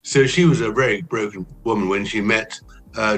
So she was a very broken woman when she met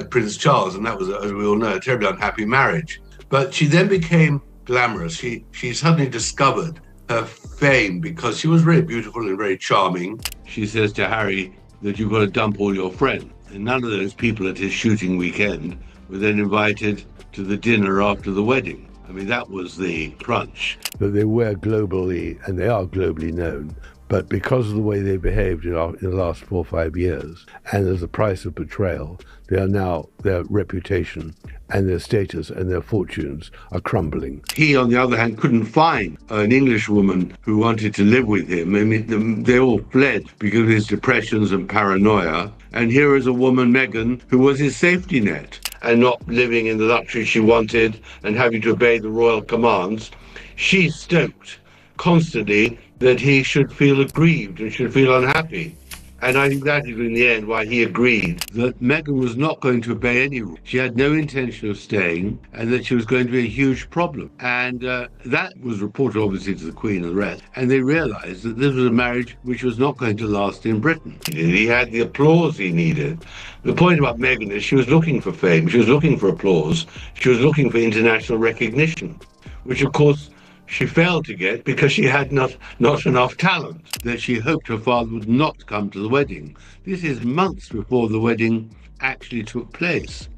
Prince Charles, and that was, as we all know, a terribly unhappy marriage. But she then became glamorous. She suddenly discovered her fame because she was very beautiful and very charming. She says to Harry that you've got to dump all your friends. And none of those people at his shooting weekend were then invited to the dinner after the wedding. I mean, that was the crunch. That they were globally, and they are globally known, but because of the way they behaved in the last 4 or 5 years, and as a price of betrayal, their reputation and their status and their fortunes are crumbling. He, on the other hand, couldn't find an English woman who wanted to live with him. I mean, they all fled because of his depressions and paranoia. And here is a woman, Meghan, who was his safety net, and not living in the luxury she wanted and having to obey the royal commands. She stoked constantly that he should feel aggrieved and should feel unhappy. And I think that is, in the end, why he agreed that Meghan was not going to obey any rules. She had no intention of staying, and that she was going to be a huge problem. And that was reported, obviously, to the Queen and the rest. And they realized that this was a marriage which was not going to last in Britain. He had the applause he needed. The point about Meghan is she was looking for fame. She was looking for applause. She was looking for international recognition, which, of course, she failed to get because she had not enough talent, that she hoped her father would not come to the wedding. This is months before the wedding actually took place.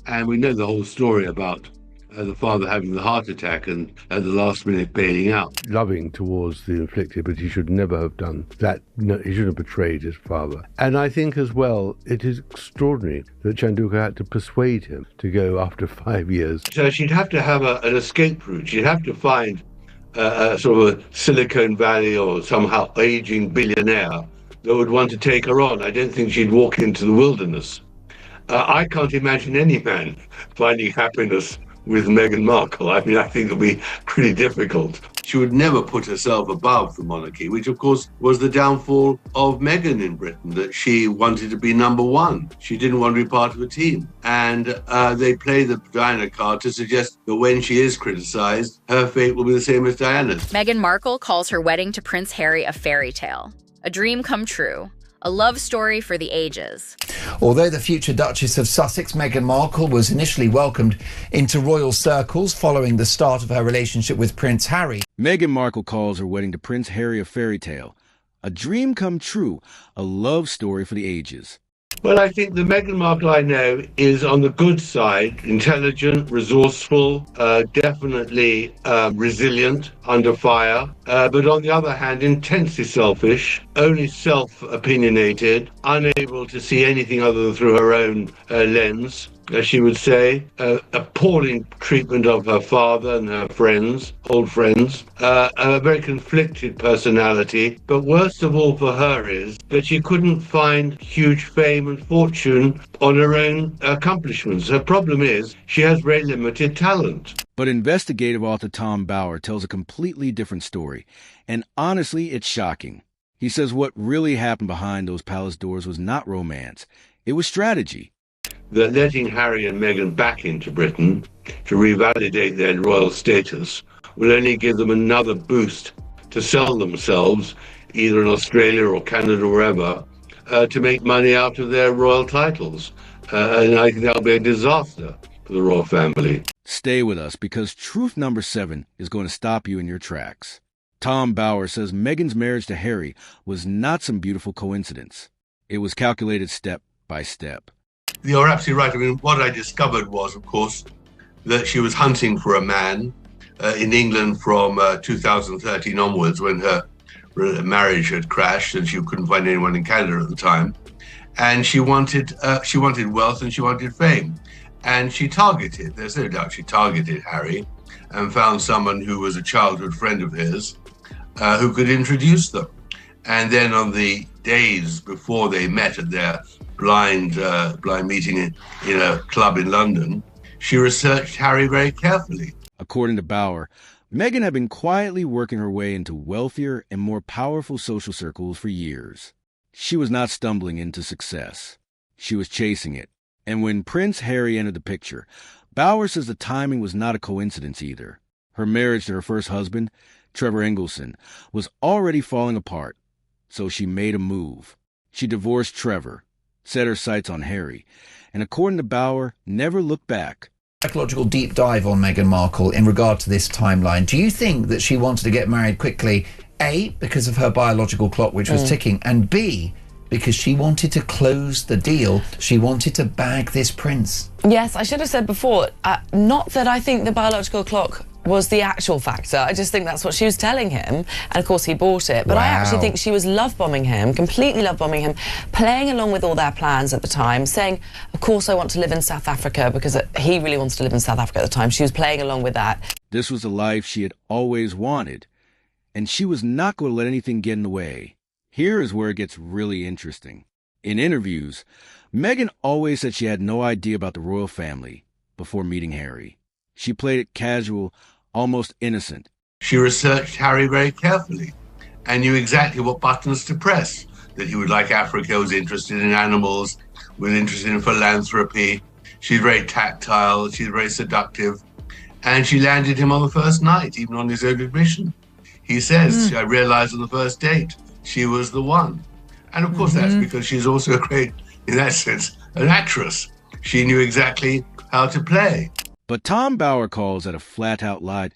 And we know the whole story about the father having the heart attack and at the last minute bailing out. Loving towards the afflicted, but he should never have done that. No, he shouldn't have betrayed his father. And I think as well, it is extraordinary that Chanduka had to persuade him to go after 5 years. So she'd have to have an escape route. She'd have to find sort of a Silicon Valley or somehow aging billionaire that would want to take her on. I don't think she'd walk into the wilderness. I can't imagine any man finding happiness with Meghan Markle. I mean, I think it'll be pretty difficult. She would never put herself above the monarchy, which, of course, was the downfall of Meghan in Britain, that she wanted to be number one. She didn't want to be part of a team. And they play the Diana card to suggest that when she is criticised, her fate will be the same as Diana's. Meghan Markle calls her wedding to Prince Harry a fairy tale, a dream come true, a love story for the ages. Although the future Duchess of Sussex, Meghan Markle, was initially welcomed into royal circles following the start of her relationship with Prince Harry, Meghan Markle calls her wedding to Prince Harry a fairy tale, a dream come true, a love story for the ages. Well, I think the Meghan Markle I know is on the good side, intelligent, resourceful, definitely resilient under fire, but on the other hand, intensely selfish, only self-opinionated, unable to see anything other than through her own lens, as she would say, appalling treatment of her father and her friends, old friends, a very conflicted personality. But worst of all for her is that she couldn't find huge fame and fortune on her own accomplishments. Her problem is she has very limited talent. But investigative author Tom Bauer tells a completely different story, and honestly, it's shocking. He says what really happened behind those palace doors was not romance, it was strategy. That letting Harry and Meghan back into Britain to revalidate their royal status will only give them another boost to sell themselves, either in Australia or Canada or wherever, to make money out of their royal titles. And I think that'll be a disaster for the royal family. Stay with us, because truth number 7 is going to stop you in your tracks. Tom Bauer says Meghan's marriage to Harry was not some beautiful coincidence. It was calculated step by step. You're absolutely right. I mean, what I discovered was, of course, that she was hunting for a man in England from 2013 onwards, when her marriage had crashed and she couldn't find anyone in Canada at the time. And she wanted wealth and she wanted fame. And there's no doubt she targeted Harry and found someone who was a childhood friend of his who could introduce them. And then on the days before they met at their blind meeting in a club in London, she researched Harry very carefully. According to Bauer, Meghan had been quietly working her way into wealthier and more powerful social circles for years. She was not stumbling into success. She was chasing it. And when Prince Harry entered the picture, Bauer says the timing was not a coincidence either. Her marriage to her first husband, Trevor Engelson, was already falling apart, so she made a move. She divorced Trevor, set her sights on Harry, and according to Bauer, never looked back. Psychological deep dive on Meghan Markle in regard to this timeline. Do you think that she wanted to get married quickly, A, because of her biological clock, which was ticking, and B, because she wanted to close the deal? She wanted to bag this prince. Yes, I should have said before, not that I think the biological clock was the actual factor. I just think that's what she was telling him, and of course he bought it. But I actually think she was love-bombing him, completely love-bombing him, playing along with all their plans at the time, saying, of course I want to live in South Africa, because he really wants to live in South Africa at the time. She was playing along with that. This was the life she had always wanted, and she was not going to let anything get in the way. Here is where it gets really interesting. In interviews, Meghan always said she had no idea about the royal family before meeting Harry. She played it casual, almost innocent. She researched Harry very carefully and knew exactly what buttons to press, that he would like Africa, was interested in animals, was interested in philanthropy. She's very tactile, she's very seductive, and she landed him on the first night, even on his own admission. He says, I realized on the first date, she was the one. And of course that's because she's also a great, in that sense, an actress. She knew exactly how to play. But Tom Bauer calls that a flat-out lie.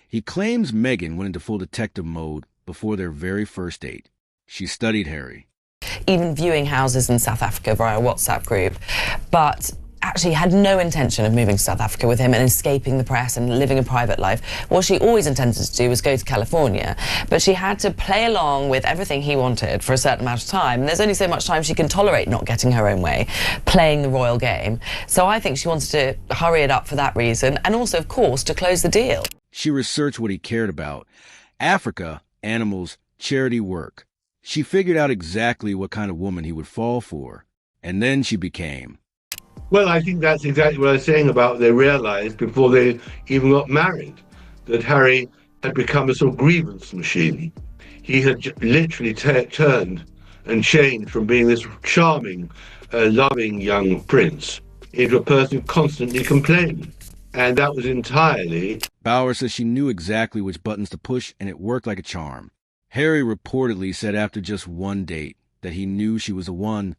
He claims Meghan went into full detective mode before their very first date. She studied Harry. Even viewing houses in South Africa via a WhatsApp group, but actually had no intention of moving to South Africa with him and escaping the press and living a private life. What she always intended to do was go to California, but she had to play along with everything he wanted for a certain amount of time. And there's only so much time she can tolerate not getting her own way, playing the royal game. So I think she wanted to hurry it up for that reason, and also, of course, to close the deal. She researched what he cared about: Africa, animals, charity work. She figured out exactly what kind of woman he would fall for. And then she became... Well, I think that's exactly what I was saying about they realized before they even got married that Harry had become a sort of grievance machine. He had literally turned and changed from being this charming, loving young prince into a person constantly complaining. And that was entirely... Bauer says she knew exactly which buttons to push, and it worked like a charm. Harry reportedly said after just one date that he knew she was the one.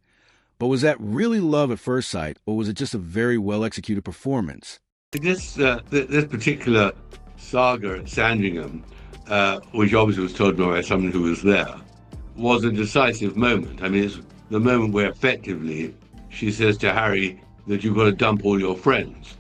But was that really love at first sight, or was it just a very well-executed performance? This particular saga at Sandringham, which obviously was told by someone who was there, was a decisive moment. I mean, it's the moment where effectively she says to Harry that you've got to dump all your friends.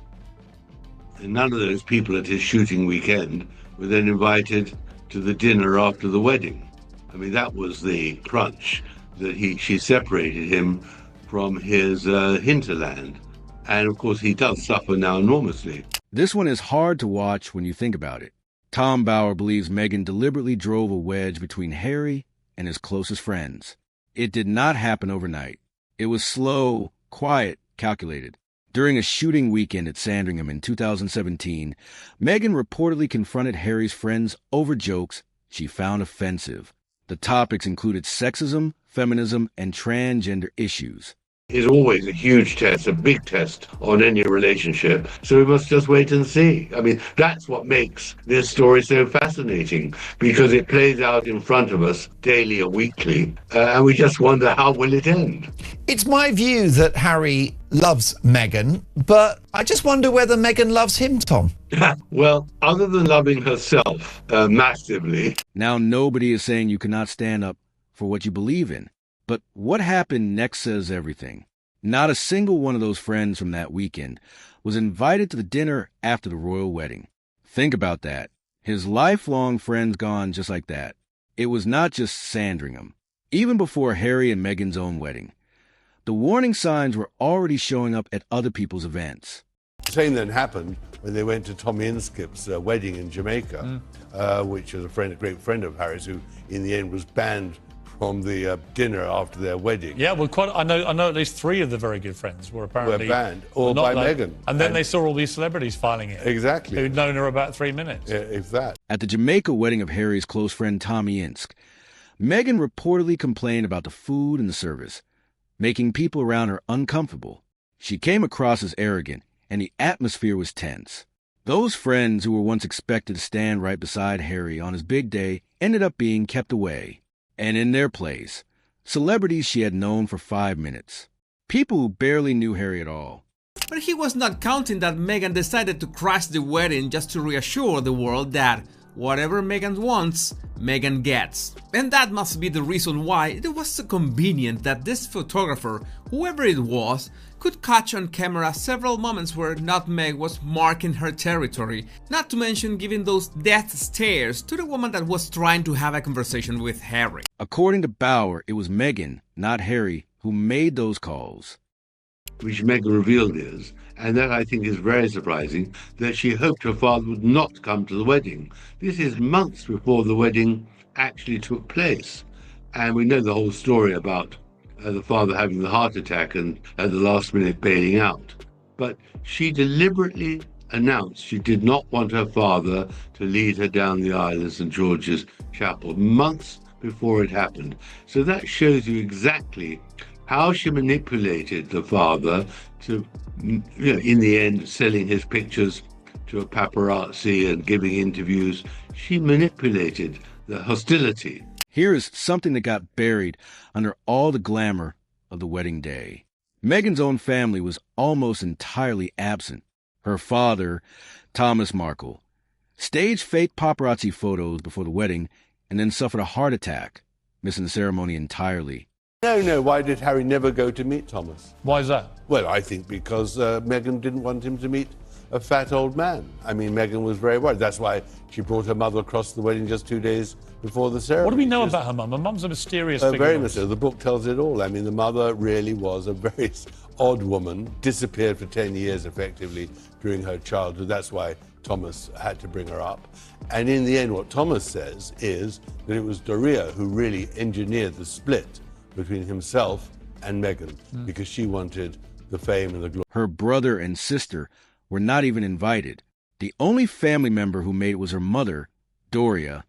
And none of those people at his shooting weekend were then invited to the dinner after the wedding. I mean, that was the crunch, that she separated him from his hinterland. And of course, he does suffer now enormously. This one is hard to watch when you think about it. Tom Bauer believes Meghan deliberately drove a wedge between Harry and his closest friends. It did not happen overnight. It was slow, quiet, calculated. During a shooting weekend at Sandringham in 2017, Meghan reportedly confronted Harry's friends over jokes she found offensive. The topics included sexism, feminism, and transgender issues. Is always a huge test, a big test on any relationship. So we must just wait and see. I mean, that's what makes this story so fascinating, because it plays out in front of us daily or weekly, and we just wonder, how will it end? It's my view that Harry loves Meghan, but I just wonder whether Meghan loves him, Tom. Well, other than loving herself massively. Now, nobody is saying you cannot stand up for what you believe in. But what happened next says everything. Not a single one of those friends from that weekend was invited to the dinner after the royal wedding. Think about that. His lifelong friends gone just like that. It was not just Sandringham. Even before Harry and Meghan's own wedding, the warning signs were already showing up at other people's events. The same then happened when they went to Tommy Inskip's wedding in Jamaica, which was a great friend of Harry's, who in the end was banned from the dinner after their wedding. Yeah, well, I know at least 3 of the very good friends were apparently banned, all by Meghan. And then they saw all these celebrities filing in. Exactly. Who'd known her about 3 minutes. Yeah, if that. At the Jamaica wedding of Harry's close friend Tommy Insk, Meghan reportedly complained about the food and the service, making people around her uncomfortable. She came across as arrogant, and the atmosphere was tense. Those friends who were once expected to stand right beside Harry on his big day ended up being kept away. And in their place, celebrities she had known for 5 minutes, people who barely knew Harry at all. But he was not counting that Meghan decided to crash the wedding just to reassure the world that whatever Meghan wants, Meghan gets. And that must be the reason why it was so convenient that this photographer, whoever it was, could catch on camera several moments where Nutmeg was marking her territory, not to mention giving those death stares to the woman that was trying to have a conversation with Harry. According to Bauer, it was Meghan, not Harry, who made those calls. Which Meghan revealed is, and that I think is very surprising, that she hoped her father would not come to the wedding. This is months before the wedding actually took place. And we know the whole story about the father having the heart attack and at the last minute bailing out. But she deliberately announced she did not want her father to lead her down the aisle in St. George's Chapel months before it happened. So that shows you exactly how she manipulated the father to, in the end, selling his pictures to a paparazzi and giving interviews. She manipulated the hostility. Here is something that got buried under all the glamour of the wedding day. Meghan's own family was almost entirely absent. Her father, Thomas Markle, staged fake paparazzi photos before the wedding and then suffered a heart attack, missing the ceremony entirely. No, why did Harry never go to meet Thomas? Why is that? Well, I think because Meghan didn't want him to meet a fat old man. I mean, Meghan was very worried. That's why she brought her mother across the wedding just 2 days before the ceremony. What do we know about her mum? Her mum's a mysterious figure. Very mysterious. The book tells it all. I mean, the mother really was a very odd woman, disappeared for 10 years effectively during her childhood. That's why Thomas had to bring her up. And in the end, what Thomas says is that it was Doria who really engineered the split between himself and Meghan, because she wanted the fame and the glory. Her brother and sister were not even invited. The only family member who made it was her mother, Doria,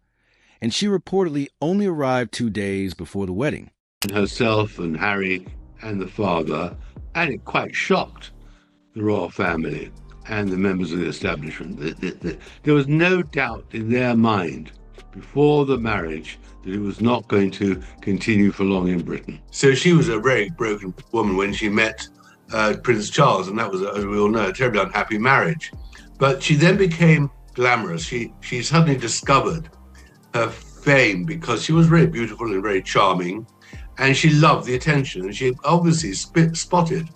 and she reportedly only arrived 2 days before the wedding. Herself and Harry and the father, and it quite shocked the royal family and the members of the establishment. There was no doubt in their mind before the marriage that it was not going to continue for long in Britain. So she was a very broken woman when she met Prince Charles, and that was, as we all know, a terribly unhappy marriage. But she then became glamorous. She suddenly discovered her fame because she was very beautiful and very charming, and she loved the attention. And she obviously spotted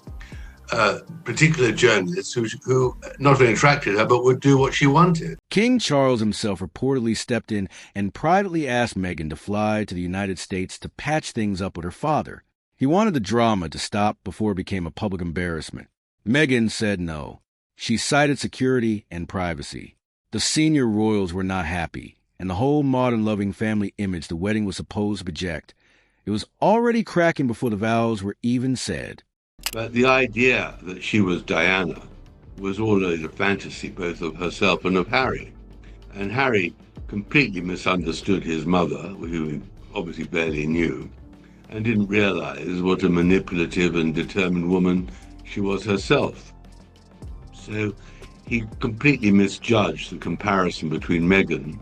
particular journalists who not only attracted her, but would do what she wanted. King Charles himself reportedly stepped in and privately asked Meghan to fly to the United States to patch things up with her father. He wanted the drama to stop before it became a public embarrassment. Meghan said no. She cited security and privacy. The senior royals were not happy, and the whole modern loving family image the wedding was supposed to project, it was already cracking before the vows were even said. But the idea that she was Diana was always a fantasy, both of herself and of Harry. And Harry completely misunderstood his mother, who he obviously barely knew, and didn't realize what a manipulative and determined woman she was herself. So he completely misjudged the comparison between Meghan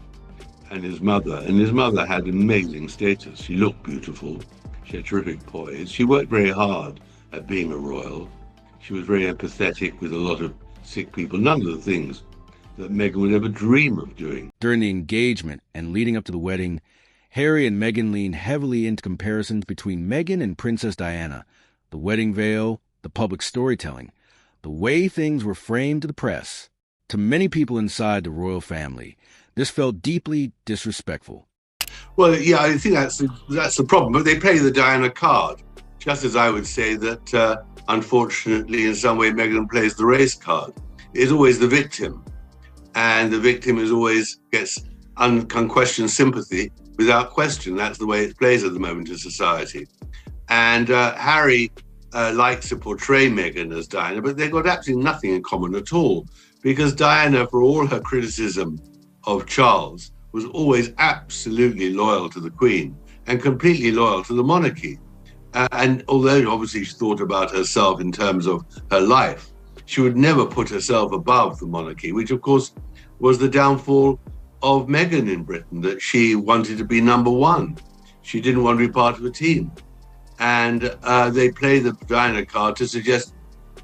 and his mother. And his mother had amazing status. She looked beautiful. She had terrific poise. She worked very hard at being a royal. She was very empathetic with a lot of sick people, none of the things that Meghan would ever dream of doing. During the engagement and leading up to the wedding, Harry and Meghan leaned heavily into comparisons between Meghan and Princess Diana, the wedding veil, the public storytelling, the way things were framed to the press. To many people inside the royal family, this felt deeply disrespectful. Well, yeah, I think that's the problem, but they play the Diana card. Just as I would say that, unfortunately, in some way, Meghan plays the race card. It's always the victim. And the victim gets unquestioned sympathy without question. That's the way it plays at the moment in society. And Harry likes to portray Meghan as Diana, but they've got absolutely nothing in common at all. Because Diana, for all her criticism of Charles, was always absolutely loyal to the Queen and completely loyal to the monarchy. And although obviously she thought about herself in terms of her life, she would never put herself above the monarchy, which of course was the downfall of Meghan in Britain, that she wanted to be number one. She didn't want to be part of a team. and they play the Diana card to suggest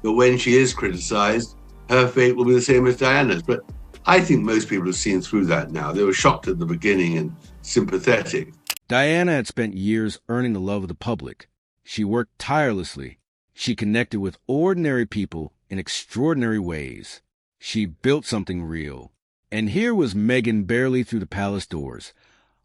that when she is criticised, her fate will be the same as Diana's. But I think most people have seen through that now. They were shocked at the beginning and sympathetic. Diana had spent years earning the love of the public. She worked tirelessly. She connected with ordinary people in extraordinary ways. She built something real. And here was Meghan barely through the palace doors,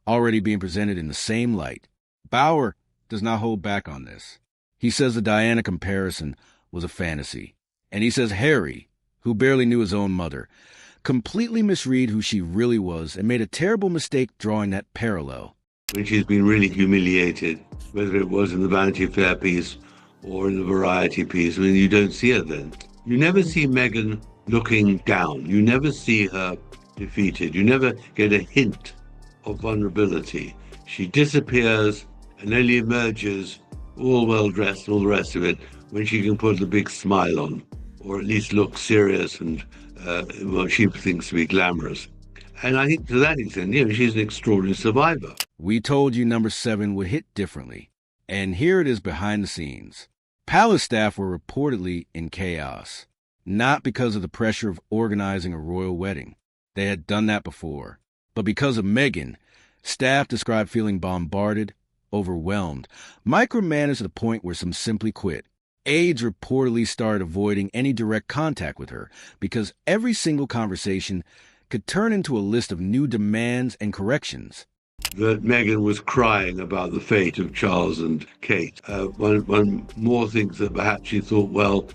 already being presented in the same light. Bauer does not hold back on this. He says the Diana comparison was a fantasy. And he says Harry, who barely knew his own mother, completely misread who she really was and made a terrible mistake drawing that parallel. When she's been really humiliated, whether it was in the Vanity Fair piece or in the Variety piece, I mean, you don't see her then. You never see Meghan looking down. You never see her defeated. You never get a hint of vulnerability. She disappears and only emerges all well-dressed and all the rest of it when she can put a big smile on, or at least look serious and what she thinks to be glamorous. And I think to that extent, she's an extraordinary survivor. We told you number 7 would hit differently. And here it is behind the scenes. Palace staff were reportedly in chaos, not because of the pressure of organizing a royal wedding. They had done that before. But because of Meghan, staff described feeling bombarded, overwhelmed, micromanaged to the point where some simply quit. Aides reportedly started avoiding any direct contact with her because every single conversation could turn into a list of new demands and corrections. That Meghan was crying about the fate of Charles and Kate. One more thinks that perhaps she thought,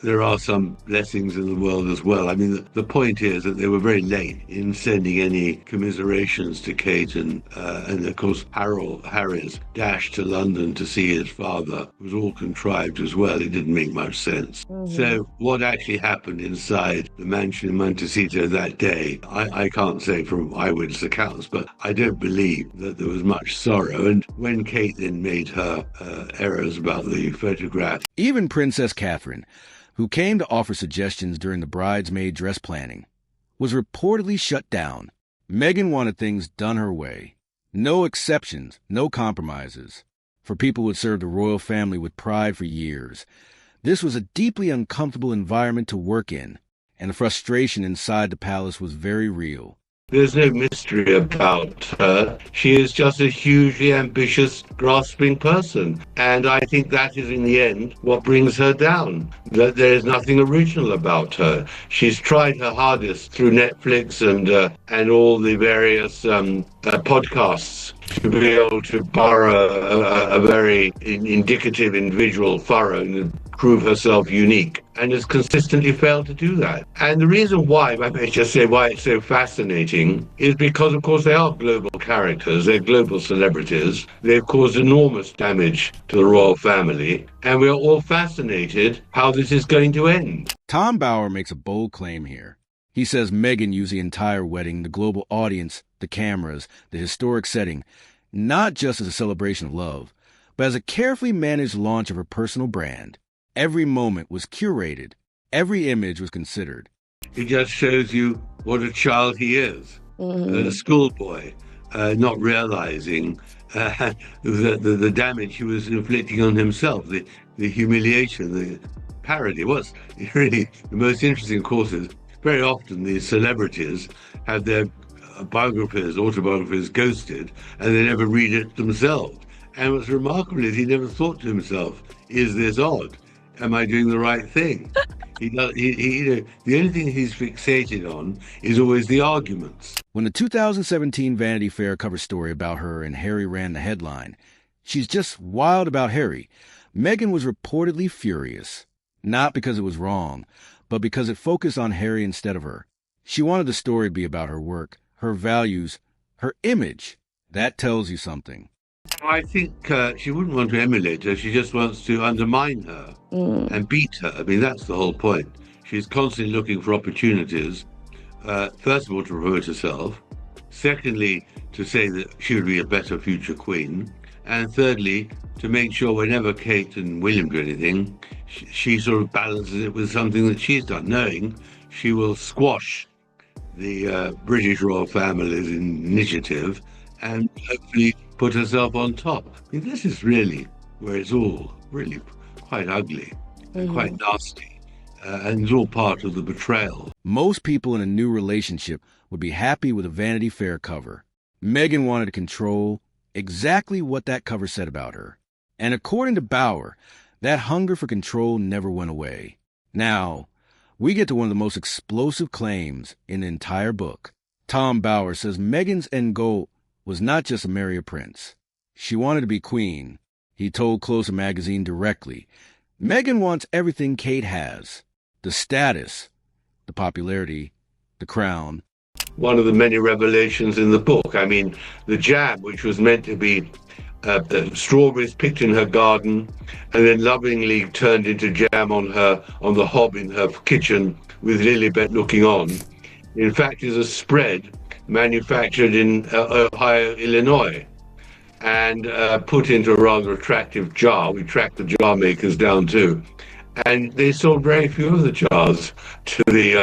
there are some blessings in the world as well. I mean, the point is that they were very late in sending any commiserations to Kate, and of course Harry's dash to London to see his father was all contrived as well. It didn't make much sense. Mm-hmm. So what actually happened inside the mansion in Montecito that day, I can't say from eyewitness accounts, but I don't believe that there was much sorrow. And when Kate then made her errors about the photograph. Even Princess Catherine, who came to offer suggestions during the bridesmaid dress planning, was reportedly shut down. Meghan wanted things done her way. No exceptions, no compromises. For people who had served the royal family with pride for years, this was a deeply uncomfortable environment to work in, and the frustration inside the palace was very real. There's no mystery about her. She is just a hugely ambitious, grasping person. And I think that is, in the end, what brings her down. That there is nothing original about her. She's tried her hardest through Netflix and all the various podcasts to be able to borrow a very indicative individual furrow and prove herself unique, and has consistently failed to do that. And the reason why, I may just say why it's so fascinating, is because, of course, they are global characters, they're global celebrities, they've caused enormous damage to the royal family, and we're all fascinated how this is going to end. Tom Bauer makes a bold claim here. He says Meghan used the entire wedding, the global audience, the cameras, the historic setting, not just as a celebration of love, but as a carefully managed launch of her personal brand. Every moment was curated. Every image was considered. It just shows you what a child he is, a schoolboy, not realizing the damage he was inflicting on himself, the humiliation, the parody. What's really the most interesting, of course, is very often these celebrities have their autobiographies ghosted, and they never read it themselves. And what's remarkable is he never thought to himself, is this odd? Am I doing the right thing? The only thing he's fixated on is always the arguments. When the 2017 Vanity Fair cover story about her and Harry ran the headline, "She's just wild about Harry," Meghan was reportedly furious. Not because it was wrong, but because it focused on Harry instead of her. She wanted the story to be about her work, her values, her image. That tells you something. I think she wouldn't want to emulate her. She just wants to undermine her and beat her. I mean, that's the whole point. She's constantly looking for opportunities, first of all, to promote herself. Secondly, to say that she would be a better future queen. And thirdly, to make sure whenever Kate and William do anything, she sort of balances it with something that she's done, knowing she will squash the British royal family's initiative and hopefully put herself on top. I mean, this is really where it's all really quite ugly and quite nasty, and it's all part of the betrayal. Most people in a new relationship would be happy with a Vanity Fair cover. Meghan wanted to control exactly what that cover said about her. And according to Bauer, that hunger for control never went away. Now, we get to one of the most explosive claims in the entire book. Tom Bauer says Meghan's end goal was not just to marry a prince. She wanted to be queen. He told Closer magazine directly, Meghan wants everything Kate has. The status, the popularity, the crown. One of the many revelations in the book, I mean, the jam, which was meant to be the strawberries picked in her garden and then lovingly turned into jam on the hob in her kitchen with Lilibet looking on, in fact is a spread manufactured in Ohio, Illinois, and put into a rather attractive jar. We tracked the jar makers down too, and they sold very few of the jars to the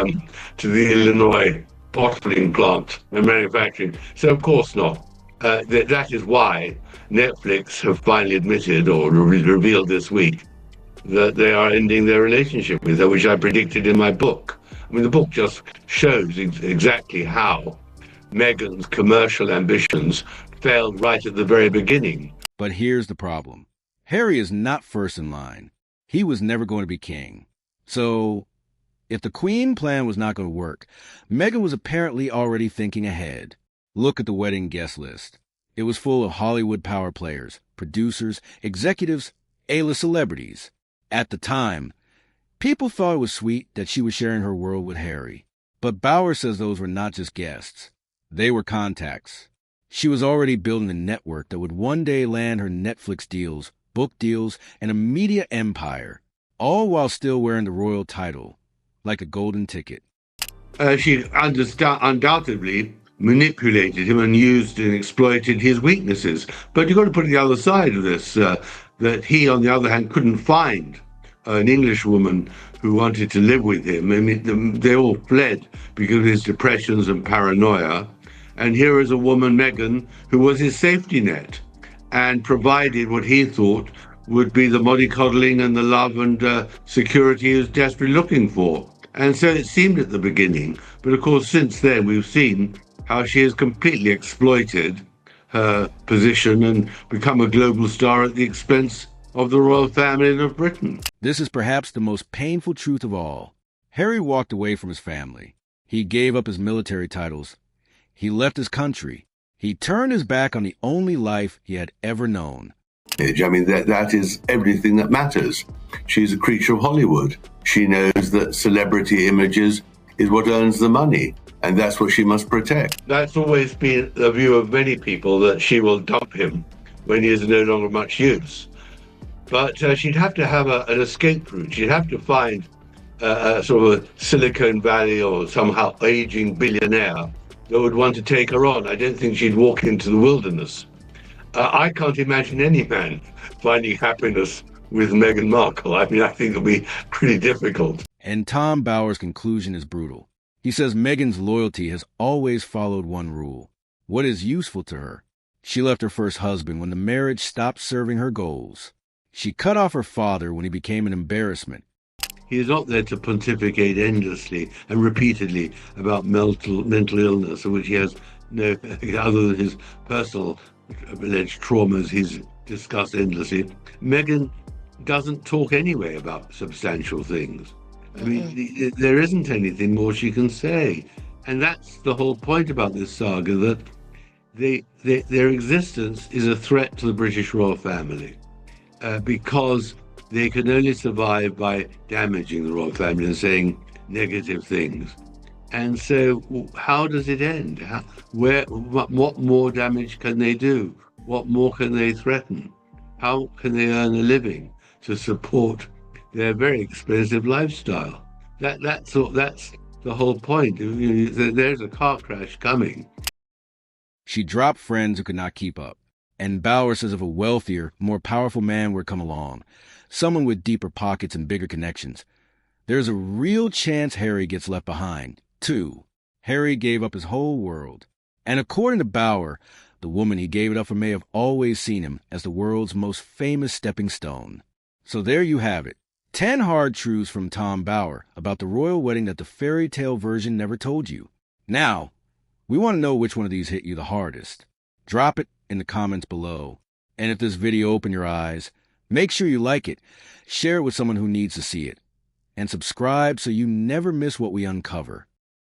Illinois bottling plant and manufacturing. So of course not. That is why Netflix have finally admitted, or revealed this week, that they are ending their relationship with her, which I predicted in my book. I mean, the book just shows exactly how Meghan's commercial ambitions failed right at the very beginning. But here's the problem. Harry is not first in line. He was never going to be king. So, if the Queen plan was not going to work, Meghan was apparently already thinking ahead. Look at the wedding guest list. It was full of Hollywood power players, producers, executives, A-list celebrities. At the time, people thought it was sweet that she was sharing her world with Harry. But Bauer says those were not just guests. They were contacts. She was already building a network that would one day land her Netflix deals, book deals, and a media empire, all while still wearing the royal title, like a golden ticket. She undoubtedly manipulated him and used and exploited his weaknesses. But you've got to put the other side of this, that he, on the other hand, couldn't find an English woman who wanted to live with him. I mean, they all fled because of his depressions and paranoia. And here is a woman, Meghan, who was his safety net and provided what he thought would be the mollycoddling and the love and security he was desperately looking for. And so it seemed at the beginning. But of course, since then, we've seen how she has completely exploited her position and become a global star at the expense of the royal family of Britain. This is perhaps the most painful truth of all. Harry walked away from his family. He gave up his military titles. He left his country. He turned his back on the only life he had ever known. I mean, that is everything that matters. She's a creature of Hollywood. She knows that celebrity images is what earns the money, and that's what she must protect. That's always been the view of many people, that she will dump him when he is no longer much use. But she'd have to have an escape route. She'd have to find a sort of a Silicon Valley or somehow aging billionaire that would want to take her on. I don't think she'd walk into the wilderness. I can't imagine any man finding happiness with Meghan Markle. I mean, I think it'll be pretty difficult. And Tom Bauer's conclusion is brutal. He says Meghan's loyalty has always followed one rule: what is useful to her. She left her first husband when the marriage stopped serving her goals. She cut off her father when he became an embarrassment. He is not there to pontificate endlessly and repeatedly about mental illness, of which he has no, other than his personal alleged traumas he's discussed endlessly. Meghan doesn't talk anyway about substantial things. I mean, there isn't anything more she can say. And that's the whole point about this saga, that their existence is a threat to the British royal family, because they can only survive by damaging the royal family and saying negative things. And so how does it end? What more damage can they do? What more can they threaten? How can they earn a living to support their very expensive lifestyle? That's the whole point. There's a car crash coming. She dropped friends who could not keep up. And Bauer says if a wealthier, more powerful man were to come along, someone with deeper pockets and bigger connections, there's a real chance Harry gets left behind, too. Harry gave up his whole world. And according to Bauer, The woman he gave it up for may have always seen him as the world's most famous stepping stone. So there you have it. 10 hard truths from Tom Bauer about the royal wedding that the fairy tale version never told you. Now, we want to know which one of these hit you the hardest. Drop it in the comments below. And if this video opened your eyes, make sure you like it, share it with someone who needs to see it, and subscribe so you never miss what we uncover.